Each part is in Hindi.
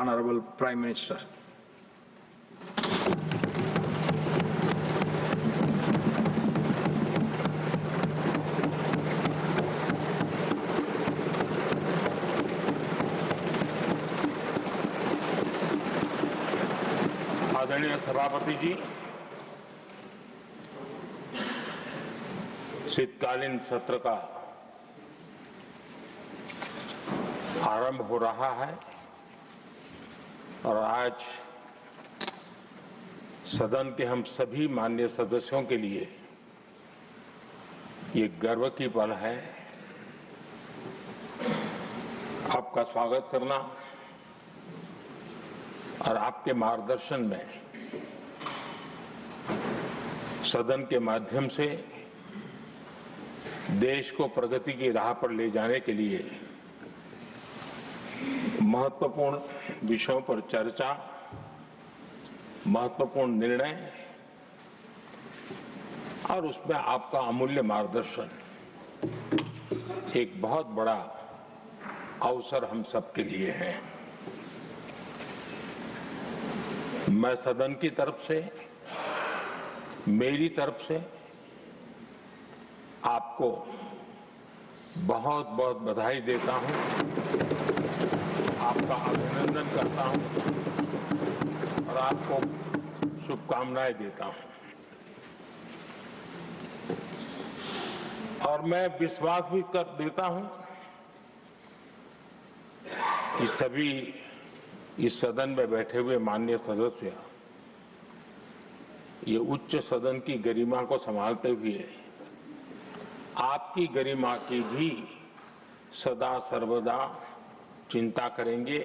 Honorable Prime Minister. आदरणीय सभापति जी, शीतकालीन सत्र का आरंभ हो रहा है और आज सदन के हम सभी माननीय सदस्यों के लिए ये गर्व की पल है आपका स्वागत करना और आपके मार्गदर्शन में सदन के माध्यम से देश को प्रगति की राह पर ले जाने के लिए महत्वपूर्ण विषयों पर चर्चा, महत्वपूर्ण निर्णय और उसमें आपका अमूल्य मार्गदर्शन एक बहुत बड़ा अवसर हम सबके लिए है। मैं सदन की तरफ से, मेरी तरफ से आपको बहुत बहुत बधाई देता हूं, आपका अभिनंदन करता हूं और आपको शुभकामनाएं देता हूं। और मैं विश्वास भी कर देता हूं कि सभी इस सदन में बैठे हुए माननीय सदस्य ये उच्च सदन की गरिमा को संभालते हुए आपकी गरिमा की भी सदा सर्वदा चिंता करेंगे,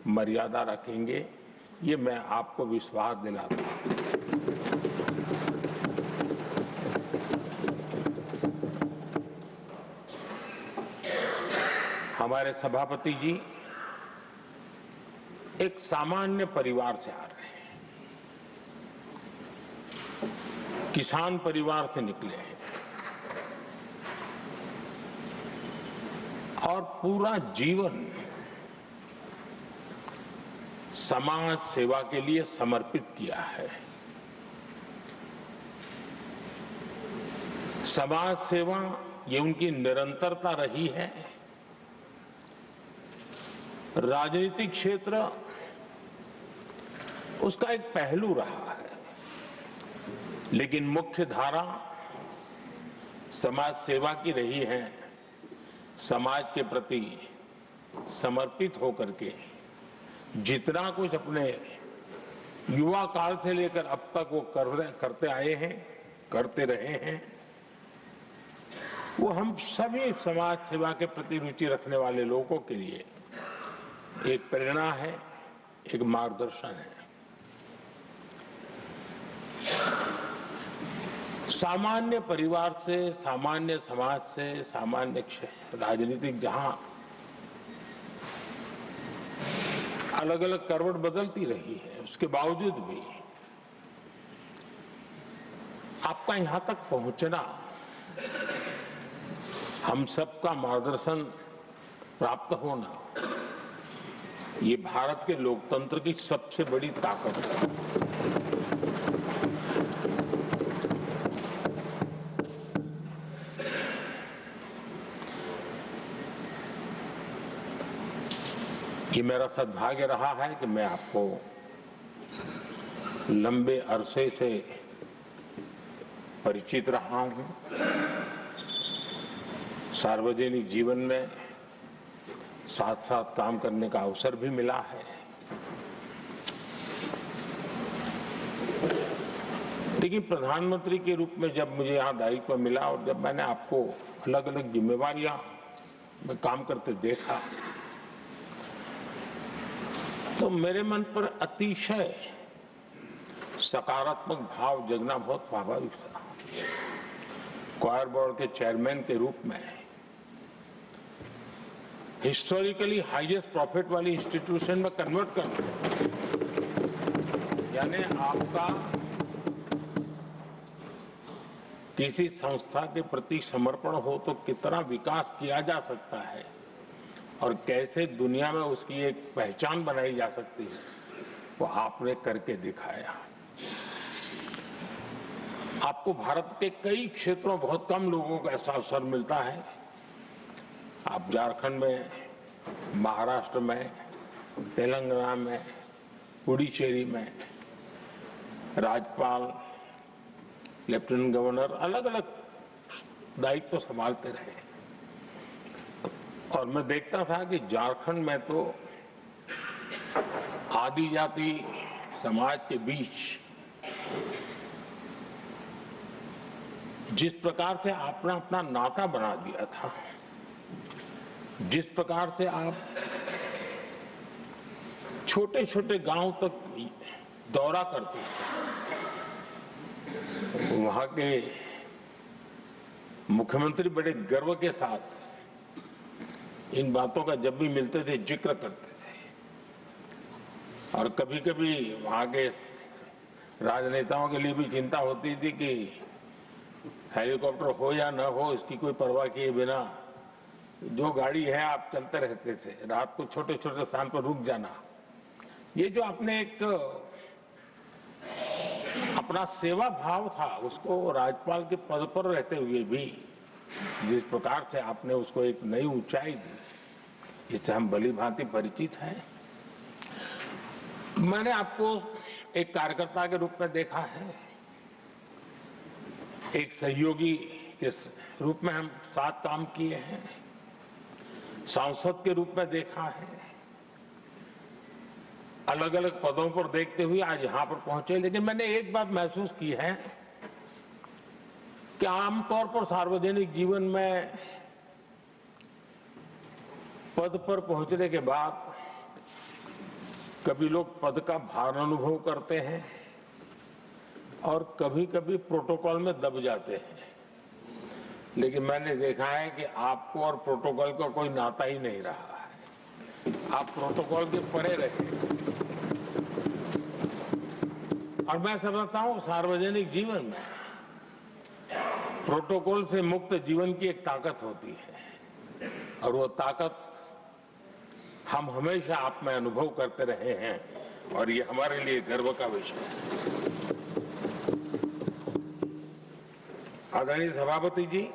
मर्यादा रखेंगे, ये मैं आपको विश्वास दिलाता हूं। हमारे सभापति जी एक सामान्य परिवार से आ रहे हैं, किसान परिवार से निकले हैं और पूरा जीवन समाज सेवा के लिए समर्पित किया है। समाज सेवा ये उनकी निरंतरता रही है। राजनीतिक क्षेत्र उसका एक पहलू रहा है, लेकिन मुख्य धारा समाज सेवा की रही है। समाज के प्रति समर्पित होकर के जितना कुछ अपने युवा काल से लेकर अब तक वो करते आए हैं, करते रहे हैं, वो हम सभी समाज सेवा के प्रति रुचि रखने वाले लोगों के लिए एक प्रेरणा है, एक मार्गदर्शन है। सामान्य परिवार से, सामान्य समाज से, सामान्य राजनीतिक जहां अलग अलग करवट बदलती रही है, उसके बावजूद भी आपका यहां तक पहुंचना, हम सबका मार्गदर्शन प्राप्त होना, ये भारत के लोकतंत्र की सबसे बड़ी ताकत है। ये मेरा सद्भाग्य रहा है कि मैं आपको लंबे अरसे से परिचित रहा हूं। सार्वजनिक जीवन में साथ साथ काम करने का अवसर भी मिला है। लेकिन प्रधानमंत्री के रूप में जब मुझे यहाँ दायित्व मिला और जब मैंने आपको अलग अलग जिम्मेवारियां में काम करते देखा, तो मेरे मन पर अतिशय सकारात्मक भाव जगना बहुत स्वाभाविक था। क्वायर बोर्ड के चेयरमैन के रूप में हिस्टोरिकली हाईएस्ट प्रॉफिट वाली इंस्टीट्यूशन में कन्वर्ट करना, यानी आपका किसी संस्था के प्रति समर्पण हो तो कितना विकास किया जा सकता है, और कैसे दुनिया में उसकी एक पहचान बनाई जा सकती है, वो आपने करके दिखाया। आपको भारत के कई क्षेत्रों बहुत कम लोगों को ऐसा अवसर मिलता है। आप झारखंड में, महाराष्ट्र में, तेलंगाना में, पुडुचेरी में राज्यपाल, लेफ्टिनेंट गवर्नर अलग अलग दायित्व संभालते रहे। और मैं देखता था कि झारखंड में तो आदिजाति समाज के बीच जिस प्रकार से आपने अपना नाता बना दिया था, जिस प्रकार से आप छोटे छोटे गांव तक दौरा करते थे, वहां के मुख्यमंत्री बड़े गर्व के साथ इन बातों का जब भी मिलते थे जिक्र करते थे। और कभी कभी वहां के राजनेताओं के लिए भी चिंता होती थी कि हेलीकॉप्टर हो या न हो, इसकी कोई परवाह किए बिना जो गाड़ी है आप चलते रहते थे। रात को छोटे छोटे स्थान पर रुक जाना, ये जो आपने एक अपना सेवा भाव था, उसको राज्यपाल के पद पर रहते हुए भी जिस प्रकार से आपने उसको एक नई ऊंचाई दी, इससे हम भली भांति परिचित हैं। मैंने आपको एक कार्यकर्ता के रूप में देखा है, एक सहयोगी के रूप में हम साथ काम किए हैं, सांसद के रूप में देखा है, अलग अलग पदों पर देखते हुए आज यहां पर पहुंचे। लेकिन मैंने एक बात महसूस की है कि आमतौर पर सार्वजनिक जीवन में पद पर पहुंचने के बाद कभी लोग पद का भार अनुभव करते हैं और कभी कभी प्रोटोकॉल में दब जाते हैं। लेकिन मैंने देखा है कि आपको और प्रोटोकॉल का कोई नाता ही नहीं रहा है, आप प्रोटोकॉल के परे रहे। और मैं समझता हूं सार्वजनिक जीवन में प्रोटोकॉल से मुक्त जीवन की एक ताकत होती है, और वो ताकत हम हमेशा आप में अनुभव करते रहे हैं, और ये हमारे लिए गर्व का विषय है। आदरणीय सभापति जी,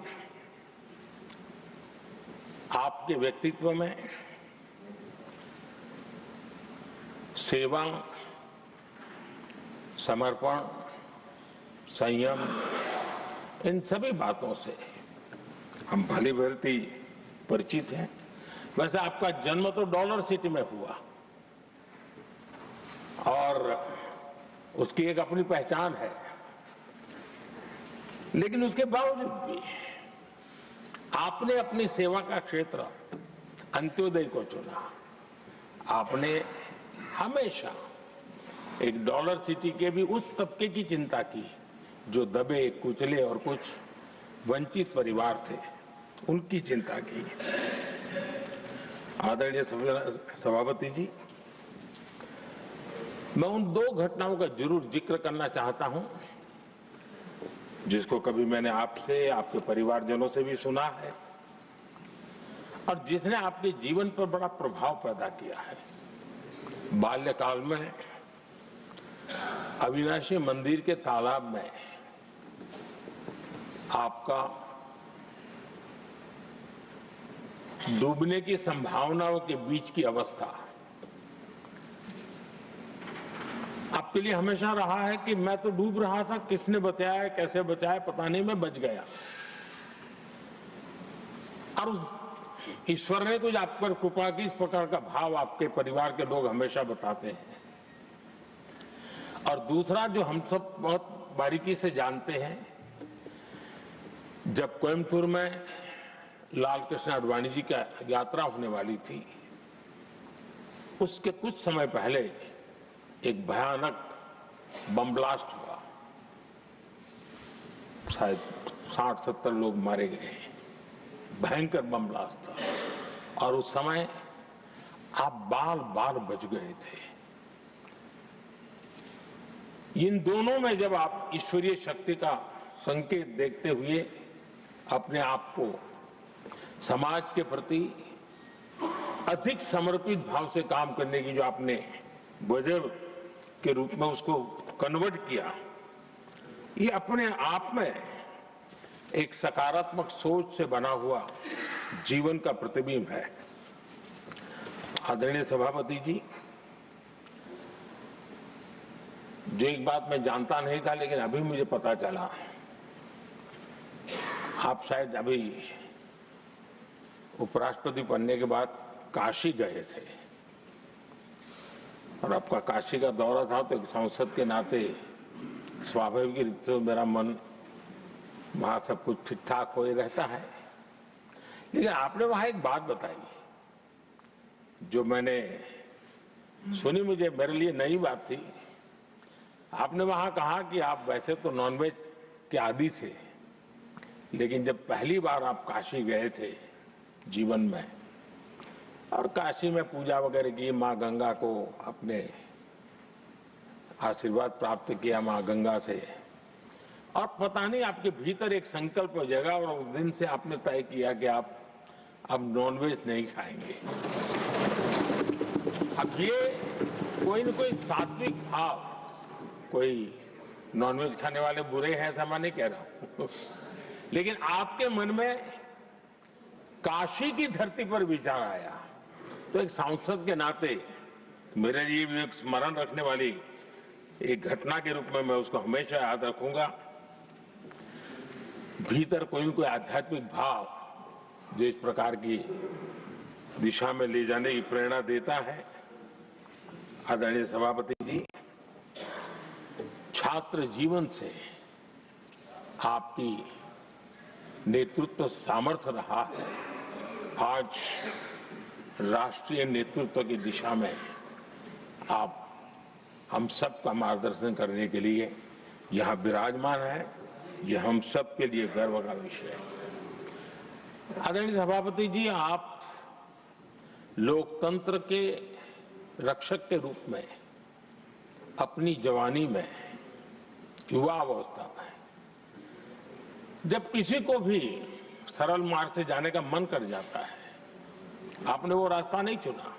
आपके व्यक्तित्व में सेवा, समर्पण, संयम, इन सभी बातों से हम भली भांति परिचित हैं। वैसे आपका जन्म तो डॉलर सिटी में हुआ और उसकी एक अपनी पहचान है, लेकिन उसके बावजूद भी आपने अपनी सेवा का क्षेत्र अंत्योदय को चुना। आपने हमेशा एक डॉलर सिटी के भी उस तबके की चिंता की जो दबे कुचले और कुछ वंचित परिवार थे, उनकी चिंता की। आदरणीय सभापति जी, मैं उन दो घटनाओं का जरूर जिक्र करना चाहता हूं जिसको कभी मैंने आपसे, आपके परिवारजनों से भी सुना है और जिसने आपके जीवन पर बड़ा प्रभाव पैदा किया है। बाल्यकाल में अविनाशी मंदिर के तालाब में आपका डूबने की संभावनाओं के बीच की अवस्था आपके लिए हमेशा रहा है कि मैं तो डूब रहा था, किसने बचाया, कैसे बचाया पता नहीं, मैं बच गया। और ईश्वर ने कुछ आप पर कृपा की, इस प्रकार का भाव आपके परिवार के लोग हमेशा बताते हैं। और दूसरा जो हम सब बहुत बारीकी से जानते हैं, जब कोयम्बतूर में लाल कृष्ण आडवाणी जी का यात्रा होने वाली थी, उसके कुछ समय पहले एक भयानक बम ब्लास्ट हुआ, शायद 60-70 लोग मारे गए। भयंकर बम ब्लास्ट था और उस समय आप बाल बाल बच गए थे। इन दोनों में जब आप ईश्वरीय शक्ति का संकेत देखते हुए अपने आप को समाज के प्रति, अधिक समर्पित भाव से काम करने की जो आपने वजह के रूप में उसको कन्वर्ट किया, ये अपने आप में एक सकारात्मक सोच से बना हुआ जीवन का प्रतिबिंब है। आदरणीय सभापति जी, जो एक बात मैं जानता नहीं था लेकिन अभी मुझे पता चला, आप शायद अभी उपराष्ट्रपति बनने के बाद काशी गए थे और आपका काशी का दौरा था, तो एक सांसद के नाते स्वाभाविक रूप से मेरा मन वहां सब कुछ ठीक ठाक हो ही रहता है। लेकिन आपने वहां एक बात बताई जो मैंने सुनी, मुझे मेरे लिए नई बात थी। आपने वहां कहा कि आप वैसे तो नॉनवेज के आदी थे, लेकिन जब पहली बार आप काशी गए थे जीवन में और काशी में पूजा वगैरह की, माँ गंगा को अपने आशीर्वाद प्राप्त किया माँ गंगा से, और पता नहीं आपके भीतर एक संकल्प जगा और उस दिन से आपने तय किया कि आप अब नॉनवेज नहीं खाएंगे। अब ये कोई न कोई सात्विक भाव, कोई नॉनवेज खाने वाले बुरे हैं ऐसा मैं नहीं कह रहा हूं, लेकिन आपके मन में काशी की धरती पर विचार आया, तो एक सांसद के नाते मेरे लिए भी एक स्मरण रखने वाली एक घटना के रूप में मैं उसको हमेशा याद रखूंगा। भीतर कोई न कोई आध्यात्मिक भाव जो इस प्रकार की दिशा में ले जाने की प्रेरणा देता है। आदरणीय सभापति जी, छात्र जीवन से आपकी नेतृत्व सामर्थ्य रहा है। आज राष्ट्रीय नेतृत्व की दिशा में आप हम सब का मार्गदर्शन करने के लिए यहाँ विराजमान है। ये हम सब के लिए गर्व का विषय है। आदरणीय सभापति जी, आप लोकतंत्र के रक्षक के रूप में अपनी जवानी में, युवा अवस्था में, जब किसी को भी सरल मार्ग से जाने का मन कर जाता है, आपने वो रास्ता नहीं चुना,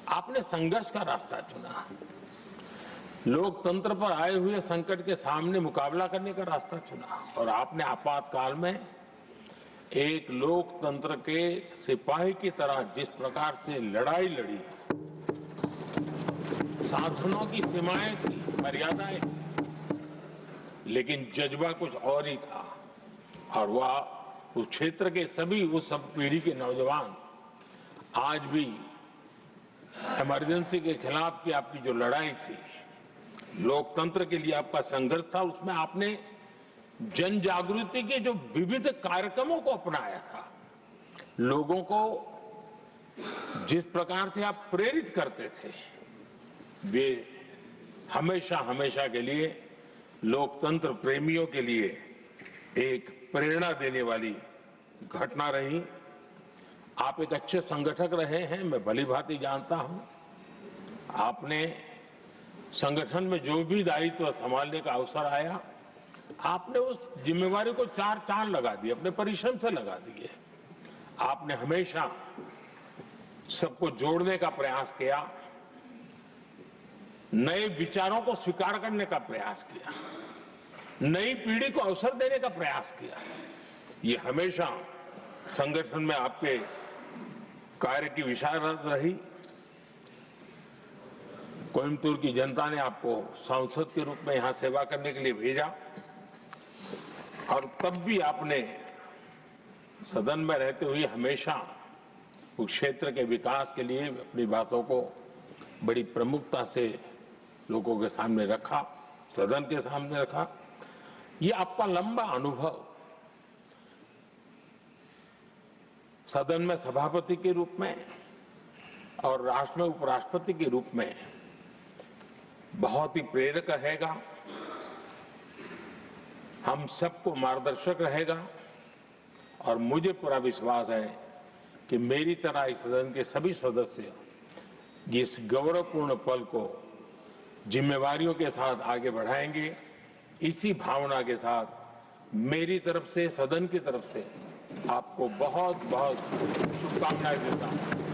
आपने संघर्ष का रास्ता चुना। लोकतंत्र पर आए हुए संकट के सामने मुकाबला करने का रास्ता चुना और आपने आपातकाल में एक लोकतंत्र के सिपाही की तरह जिस प्रकार से लड़ाई लड़ी, साधनों की सीमाएं थी, मर्यादाएं थी, लेकिन जज्बा कुछ और ही था। और वह उस क्षेत्र के सभी, उस सब पीढ़ी के नौजवान आज भी इमरजेंसी के खिलाफ की आपकी जो लड़ाई थी, लोकतंत्र के लिए आपका संघर्ष था, उसमें आपने जन जागृति के जो विविध कार्यक्रमों को अपनाया था। लोगों को जिस प्रकार से आप प्रेरित करते थे, वे हमेशा हमेशा के लिए लोकतंत्र प्रेमियों के लिए एक प्रेरणा देने वाली घटना रही। आप एक अच्छे संगठक रहे हैं, मैं भली भांति जानता हूं। आपने संगठन में जो भी दायित्व संभालने का अवसर आया, आपने उस जिम्मेवारी को चार चांद लगा दिए, अपने परिश्रम से लगा दिए। आपने हमेशा सबको जोड़ने का प्रयास किया, नए विचारों को स्वीकार करने का प्रयास किया, नई पीढ़ी को अवसर देने का प्रयास किया। ये हमेशा संगठन में आपके कार्य की विशारद रही। कोयम्बतूर की जनता ने आपको सांसद के रूप में यहां सेवा करने के लिए भेजा और तब भी आपने सदन में रहते हुए हमेशा उस क्षेत्र के विकास के लिए अपनी बातों को बड़ी प्रमुखता से लोगों के सामने रखा, सदन के सामने रखा। ये आपका लंबा अनुभव सदन में सभापति के रूप में और राष्ट्र में उपराष्ट्रपति के रूप में बहुत ही प्रेरक रहेगा, हम सबको मार्गदर्शक रहेगा। और मुझे पूरा विश्वास है कि मेरी तरह इस सदन के सभी सदस्य इस गौरवपूर्ण पल को जिम्मेवारियों के साथ आगे बढ़ाएंगे। इसी भावना के साथ मेरी तरफ से, सदन की तरफ से आपको बहुत बहुत शुभकामनाएं देता हूं।